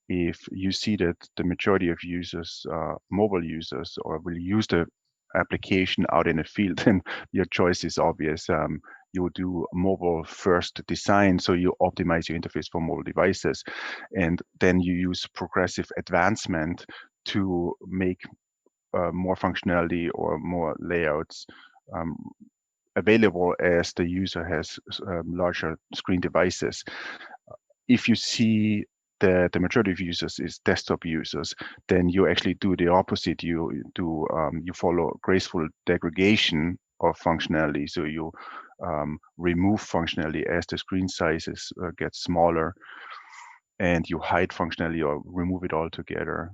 Speaker 1: If you see that the majority of users are mobile users or will use the application out in the field, then your choice is obvious. You do mobile first design, so you optimize your interface for mobile devices, and then you use progressive advancement to make more functionality or more layouts available as the user has larger screen devices. If you see the majority of users is desktop users, then you actually do the opposite. You follow graceful degradation of functionality. So you remove functionality as the screen sizes get smaller. and you hide functionality or remove it altogether.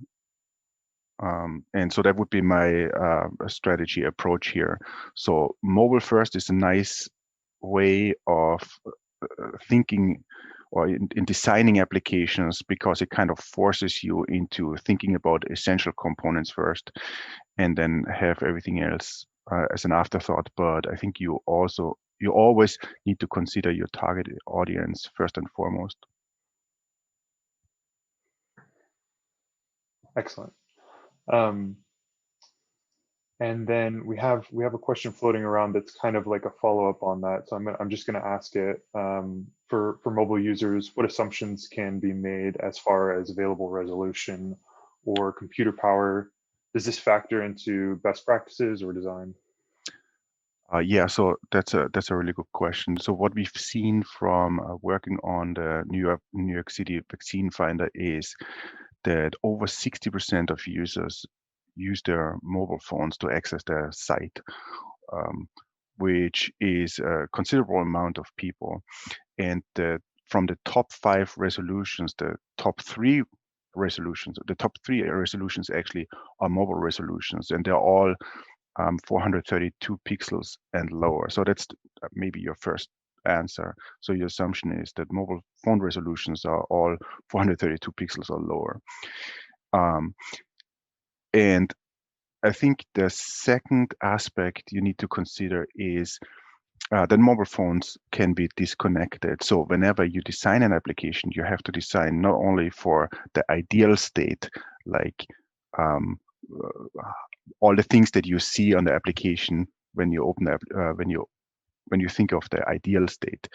Speaker 1: And so that would be my strategy approach here. So mobile first is a nice way of thinking or in designing applications, because it kind of forces you into thinking about essential components first and then have everything else as an afterthought. But I think you always need to consider your target audience first and foremost.
Speaker 3: Excellent. And then we have a question floating around that's kind of like a follow-up on that. So I'm just going to ask it, for mobile users, what assumptions can be made as far as available resolution or computer power? Does this factor into best practices or design?
Speaker 1: Yeah, so that's a really good question. So what we've seen from working on the New York City vaccine finder is that over 60% of users use their mobile phones to access their site, which is a considerable amount of people. And from the top 5 resolutions, the top three resolutions actually are mobile resolutions, and they're all 432 pixels and lower. So that's maybe your first answer. So your assumption is that mobile phone resolutions are all 432 pixels or lower. And I think the second aspect you need to consider is that mobile phones can be disconnected. So whenever you design an application, you have to design not only for the ideal state, like all the things that you see on the application when you open when you think of the ideal state.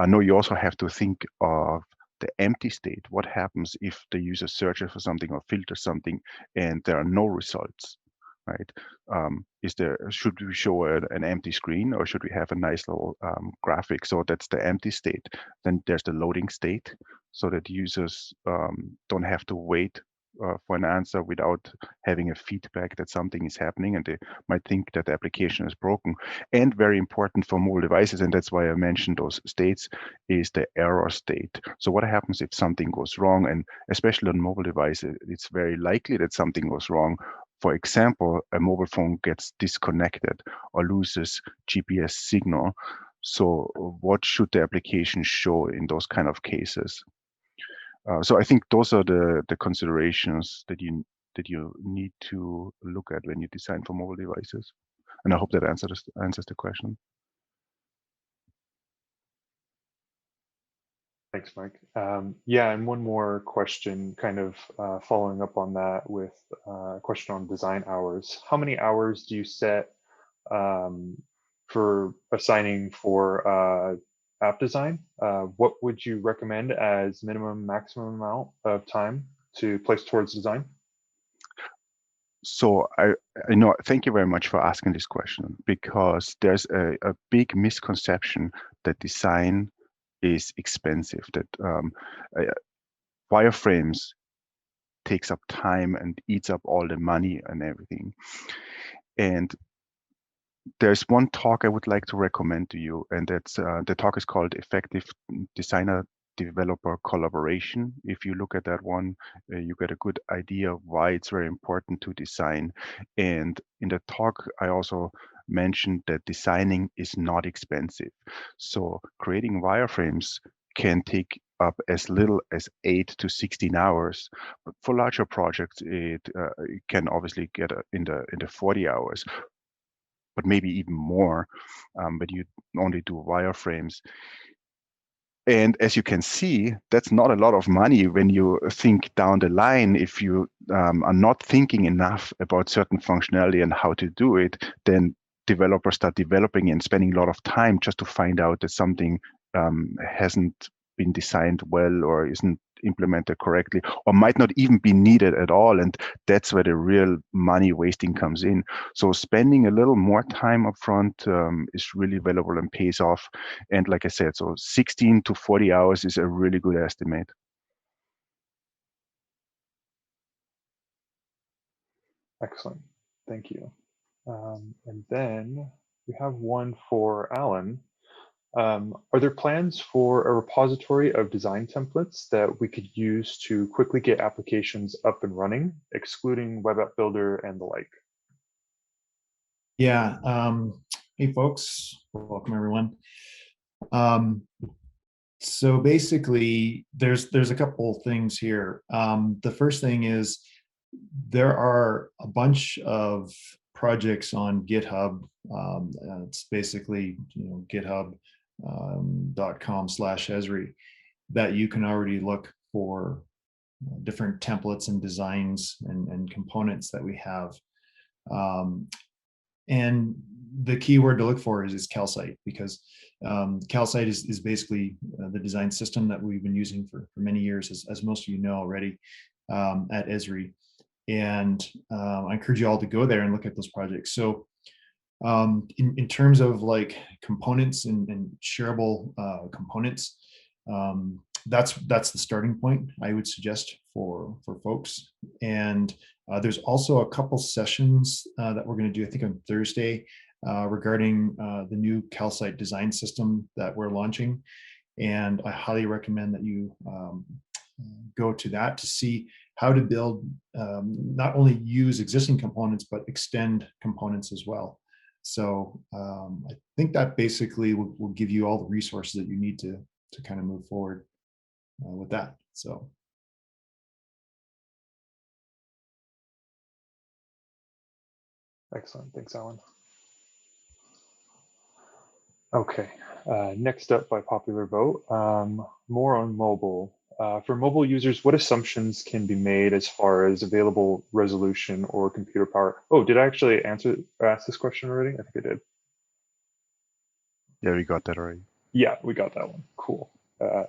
Speaker 1: No, you also have to think of the empty state. What happens if the user searches for something or filters something and there are no results, right? Should we show an empty screen, or should we have a nice little graphic? So that's the empty state. Then there's the loading state, so that users don't have to wait for an answer without having a feedback that something is happening, and they might think that the application is broken. And very important for mobile devices, and that's why I mentioned those states, is the error state. So what happens if something goes wrong? And especially on mobile devices, it's very likely that something goes wrong. For example, a mobile phone gets disconnected or loses GPS signal. So what should the application show in those kind of cases? So I think those are the considerations that you need to look at when you design for mobile devices. And I hope that answers the question.
Speaker 3: Thanks, Mike. Yeah, and one more question, kind of following up on that with a question on design hours. How many hours do you set for assigning for app design? What would you recommend as minimum, maximum amount of time to place towards design?
Speaker 1: So I know, thank you very much for asking this question, because there's a big misconception that design is expensive, that uh, wireframes takes up time and eats up all the money and everything. And there's one talk I would like to recommend to you, and that's the talk is called Effective Designer Developer Collaboration. If you look at that one, you get a good idea of why it's very important to design. And in the talk, I also mentioned that designing is not expensive. So creating wireframes can take up as little as 8 to 16 hours. But for larger projects, it can obviously get in the 40 hours, but maybe even more, but you only do wireframes. And as you can see, that's not a lot of money when you think down the line. If you are not thinking enough about certain functionality and how to do it, then developers start developing and spending a lot of time just to find out that something hasn't been designed well or isn't implemented correctly, or might not even be needed at all. And that's where the real money wasting comes in. So spending a little more time upfront is really valuable and pays off. And like I said, so 16 to 40 hours is a really good estimate.
Speaker 3: Excellent, thank you. And then we have one for Alan. Are there plans for a repository of design templates that we could use to quickly get applications up and running, excluding Web App Builder and the like?
Speaker 2: Yeah. Hey, folks. Welcome, everyone. So basically, there's a couple things here. The first thing is there are a bunch of projects on GitHub. It's basically github.com/Esri that you can already look for different templates and designs and components that we have. And the key word to look for is calcite, because calcite is basically the design system that we've been using for many years, as most of you know already, at Esri. And I encourage you all to go there and look at those projects. So in terms of like components and shareable components, that's the starting point I would suggest for folks. And there's also a couple sessions that we're going to do, I think on Thursday, regarding the new calcite design system that we're launching. And I highly recommend that you go to that to see how to build, not only use existing components, but extend components as well. So I think that basically will give you all the resources that you need to kind of move forward with that. So.
Speaker 3: Excellent. Thanks, Alan. Okay, next up by popular vote, more on mobile. For mobile users, what assumptions can be made as far as available resolution or computer power? Oh, did I actually ask this question already? I think I did.
Speaker 1: Yeah, we got that already.
Speaker 3: Yeah, we got that one. Cool.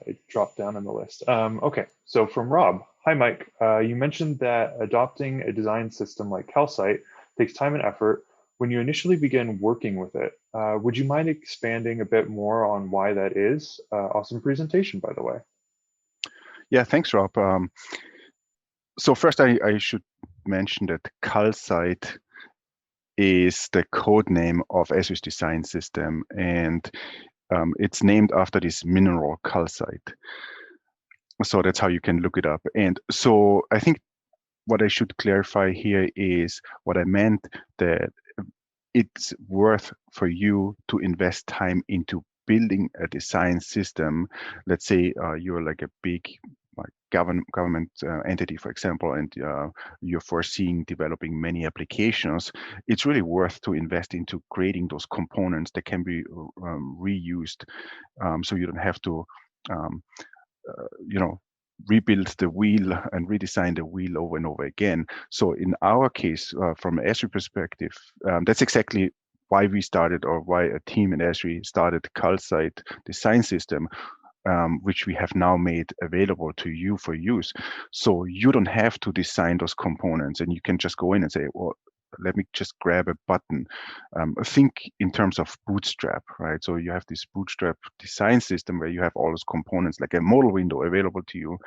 Speaker 3: It dropped down in the list. Okay, so from Rob. Hi, Mike. You mentioned that adopting a design system like calcite takes time and effort. When you initially begin working with it, would you mind expanding a bit more on why that is? Awesome presentation, by the way.
Speaker 1: Yeah, thanks, Rob. So first, I should mention that calcite is the code name of Esri's design system, and it's named after this mineral calcite. So that's how you can look it up. And so I think what I should clarify here is what I meant, that it's worth for you to invest time into building a design system. Let's say you're like a big government entity, for example, and you're foreseeing developing many applications. It's really worth to invest into creating those components that can be reused, so you don't have to rebuild the wheel and redesign the wheel over and over again. So in our case, from an Esri perspective, that's exactly why we started, or why a team in Esri started calcite design system, which we have now made available to you for use. So you don't have to design those components, and you can just go in and say, well, let me just grab a button. Think in terms of Bootstrap, right? So you have this Bootstrap design system where you have all those components like a model window available to you,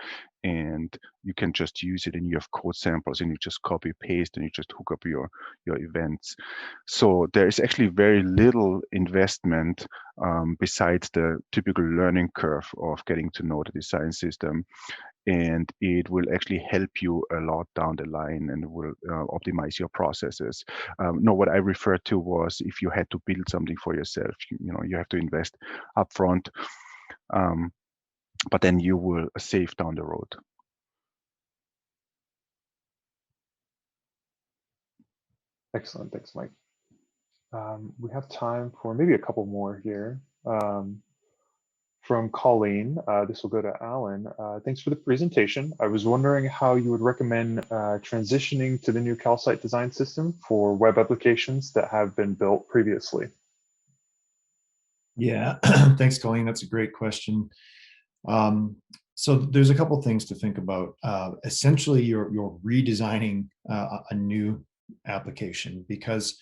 Speaker 1: and you can just use it, and you have code samples, and you just copy paste, and you just hook up your events. So there is actually very little investment besides the typical learning curve of getting to know the design system. And it will actually help you a lot down the line, and will optimize your processes. No, what I referred to was if you had to build something for yourself, you have to invest upfront, but then you will save down the road.
Speaker 3: Excellent, thanks, Mike. We have time for maybe a couple more here. From Colleen, this will go to Alan. Thanks for the presentation. I was wondering how you would recommend transitioning to the new calcite design system for web applications that have been built previously.
Speaker 2: Yeah, thanks, Colleen. That's a great question. So there's a couple things to think about. Essentially, you're redesigning a new application, because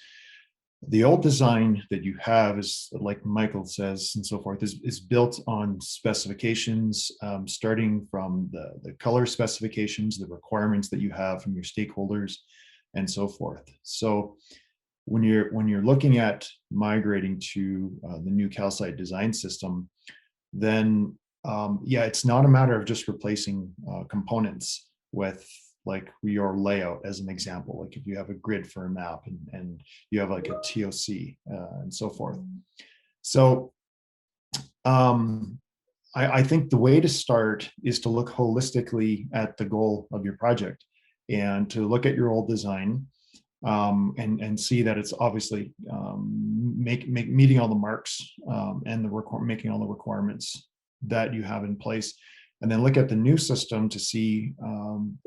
Speaker 2: the old design that you have is, like Michael says and so forth, is built on specifications, starting from the color specifications, the requirements that you have from your stakeholders, and so forth. So when you're looking at migrating to the new calcite design system, then yeah, it's not a matter of just replacing components with like your layout as an example. Like if you have a grid for a map and you have like a TOC and so forth. So I think the way to start is to look holistically at the goal of your project and to look at your old design and see that it's obviously meeting all the marks and making all the requirements that you have in place, and then look at the new system to see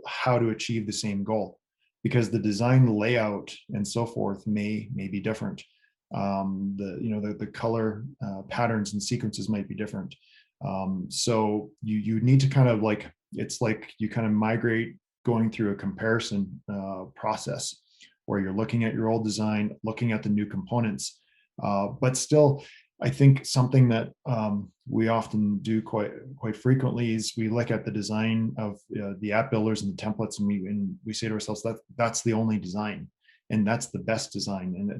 Speaker 2: how to achieve the same goal, because the design layout and so forth may be different. The color patterns and sequences might be different. So you need to kind of like, it's like you kind of migrate going through a comparison process where you're looking at your old design, looking at the new components. But still, I think something that we often do quite frequently is we look at the design of the app builders and the templates, and we say to ourselves that that's the only design, and that's the best design, and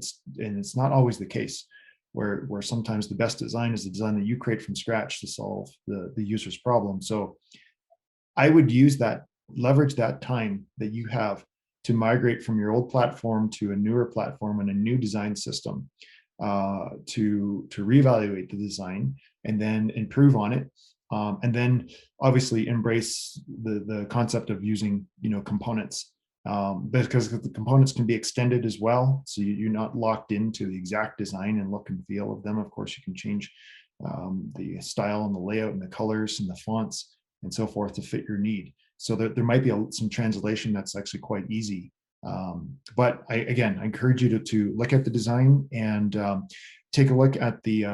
Speaker 2: it's not always the case. Where sometimes the best design is the design that you create from scratch to solve the user's problem. So I would leverage that time that you have to migrate from your old platform to a newer platform and a new design system, to reevaluate the design and then improve on it, and then obviously embrace the concept of using components, because the components can be extended as well, so you're not locked into the exact design and look and feel of them. Of course, you can change the style and the layout and the colors and the fonts and so forth to fit your need. So there might be some translation that's actually quite easy. But I encourage you to look at the design and take a look at the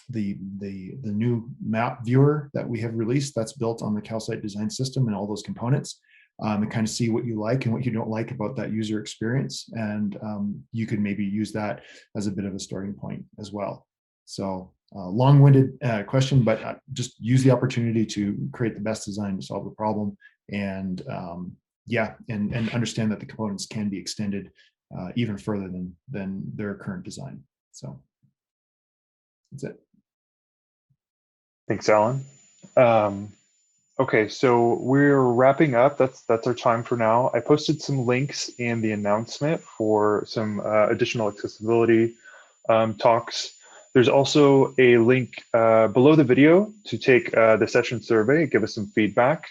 Speaker 2: new map viewer that we have released that's built on the calcite design system and all those components, and kind of see what you like and what you don't like about that user experience. And you could maybe use that as a bit of a starting point as well. So long-winded question, but just use the opportunity to create the best design to solve the problem. And and understand that the components can be extended even further than their current design. So that's it.
Speaker 3: Thanks, Alan. Okay, so we're wrapping up. That's our time for now. I posted some links in the announcement for some additional accessibility talks. There's also a link below the video to take the session survey, give us some feedback.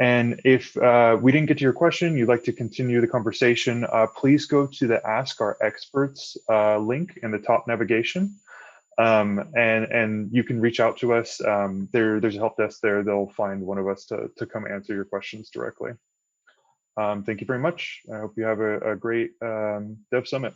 Speaker 3: And if we didn't get to your question, you'd like to continue the conversation, please go to the Ask Our Experts link in the top navigation. And you can reach out to us. There's a help desk there. They'll find one of us to come answer your questions directly. Thank you very much. I hope you have a great Dev Summit.